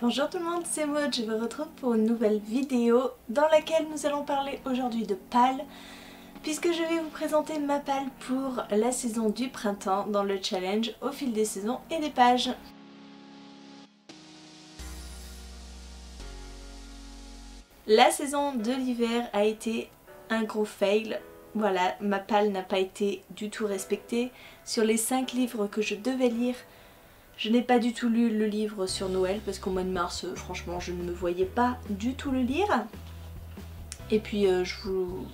Bonjour tout le monde, c'est Maud, je vous retrouve pour une nouvelle vidéo dans laquelle nous allons parler aujourd'hui de pales, puisque je vais vous présenter ma palle pour la saison du printemps dans le challenge au fil des saisons et des pages. La saison de l'hiver a été un gros fail. Voilà, ma palle n'a pas été du tout respectée. Sur les 5 livres que je devais lire, je n'ai pas du tout lu le livre sur Noël parce qu'au mois de mars, franchement, je ne me voyais pas du tout le lire. Et puis,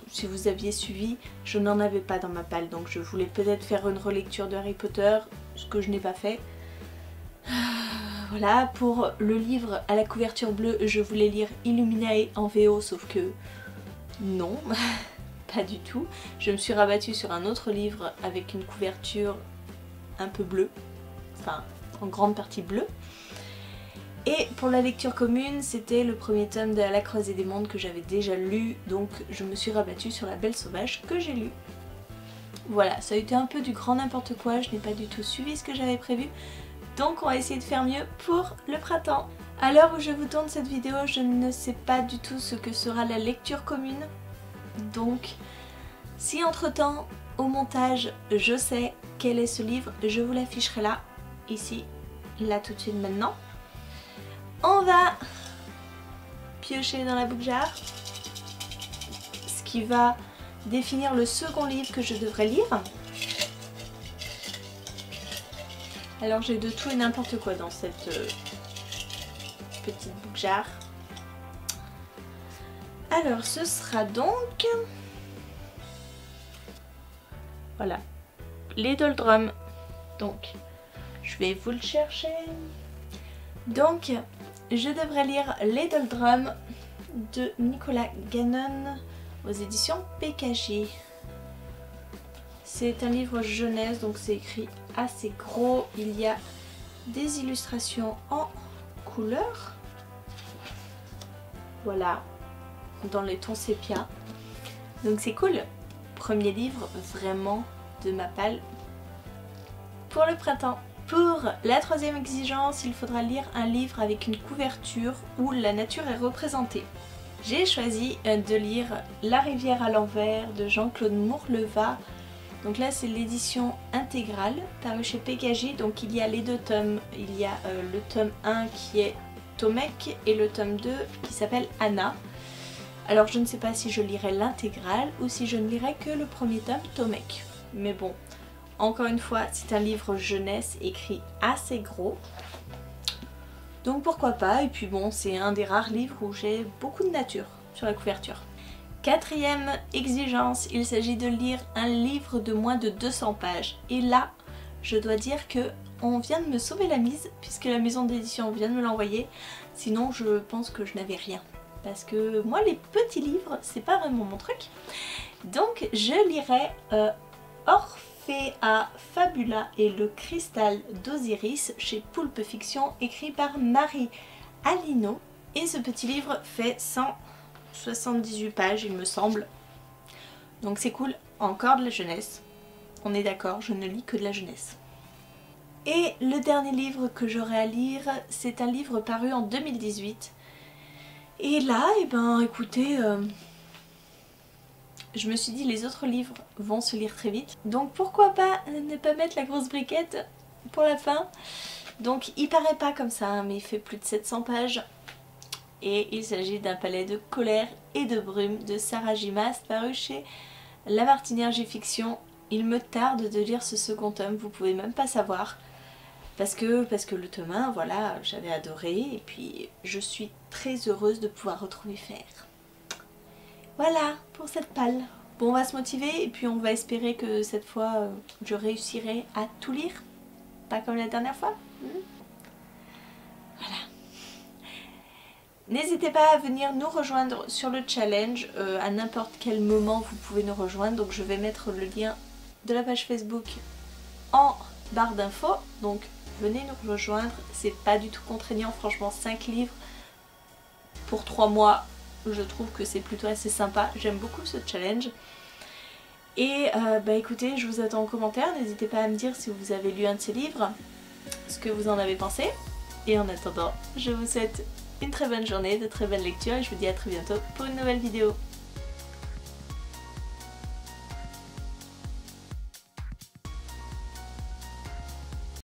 si vous aviez suivi, je n'en avais pas dans ma palle. Donc je voulais peut-être faire une relecture de Harry Potter, ce que je n'ai pas fait. Voilà, pour le livre à la couverture bleue, je voulais lire Illuminae en VO, sauf que non, pas du tout. Je me suis rabattue sur un autre livre avec une couverture un peu bleue, enfin en grande partie bleue. Et pour la lecture commune, c'était le premier tome de La Croisée des Mondes que j'avais déjà lu, donc je me suis rabattue sur La Belle Sauvage que j'ai lu. Voilà, ça a été un peu du grand n'importe quoi, je n'ai pas du tout suivi ce que j'avais prévu, donc on va essayer de faire mieux pour le printemps. À l'heure où je vous tourne cette vidéo, je ne sais pas du tout ce que sera la lecture commune, donc si entre temps, au montage, je sais quel est ce livre, je vous l'afficherai là, ici, là tout de suite maintenant. On va piocher dans la book jar ce qui va définir le second livre que je devrais lire. Alors j'ai de tout et n'importe quoi dans cette petite book jar. Alors ce sera donc... Voilà, les doldrums. Donc je vais vous le chercher. Donc je devrais lire Les Doldrums de Nicolas Gannon aux éditions PKJ. C'est un livre jeunesse, donc c'est écrit assez gros. Il y a des illustrations en couleur. Voilà, dans les tons sépia. Donc c'est cool. Premier livre vraiment de ma palle pour le printemps. Pour la troisième exigence, il faudra lire un livre avec une couverture où la nature est représentée. J'ai choisi de lire La rivière à l'envers de Jean-Claude Mourleva. Donc là c'est l'édition intégrale parue chez PKJ, donc il y a les deux tomes. Il y a le tome 1 qui est Tomek et le tome 2 qui s'appelle Anna. Alors je ne sais pas si je lirai l'intégrale ou si je ne lirai que le premier tome Tomek. Mais bon, encore une fois, c'est un livre jeunesse écrit assez gros. Donc pourquoi pas, et puis bon, c'est un des rares livres où j'ai beaucoup de nature sur la couverture. Quatrième exigence, il s'agit de lire un livre de moins de 200 pages. Et là, je dois dire que on vient de me sauver la mise, puisque la maison d'édition vient de me l'envoyer. Sinon, je pense que je n'avais rien. Parce que moi, les petits livres, c'est pas vraiment mon truc. Donc, je lirai Orphea Fabula et le cristal d'Osiris chez Poulpe Fiction, écrit par Marie Alino. Et ce petit livre fait 178 pages il me semble. Donc c'est cool, encore de la jeunesse. On est d'accord, je ne lis que de la jeunesse. Et le dernier livre que j'aurai à lire, c'est un livre paru en 2018. Et là, eh ben écoutez... je me suis dit les autres livres vont se lire très vite. Donc pourquoi pas ne pas mettre la grosse briquette pour la fin. Donc il paraît pas comme ça, hein, mais il fait plus de 700 pages. Et il s'agit d'un palais de colère et de brume de Sarah J. Maas paru chez La Martinière J-Fiction. Il me tarde de lire ce second tome, vous pouvez même pas savoir. Parce que le tome 1, voilà, j'avais adoré. Et puis je suis très heureuse de pouvoir retrouver Faire. Voilà pour cette palle. Bon, on va se motiver et puis on va espérer que cette fois je réussirai à tout lire. Pas comme la dernière fois. Voilà. N'hésitez pas à venir nous rejoindre sur le challenge. À n'importe quel moment vous pouvez nous rejoindre. Donc je vais mettre le lien de la page Facebook en barre d'infos. Donc venez nous rejoindre. C'est pas du tout contraignant. Franchement, 5 livres pour 3 mois. Je trouve que c'est plutôt assez sympa, j'aime beaucoup ce challenge. Et bah écoutez, je vous attends en commentaire, n'hésitez pas à me dire si vous avez lu un de ces livres, ce que vous en avez pensé. Et en attendant, je vous souhaite une très bonne journée, de très bonnes lectures et je vous dis à très bientôt pour une nouvelle vidéo.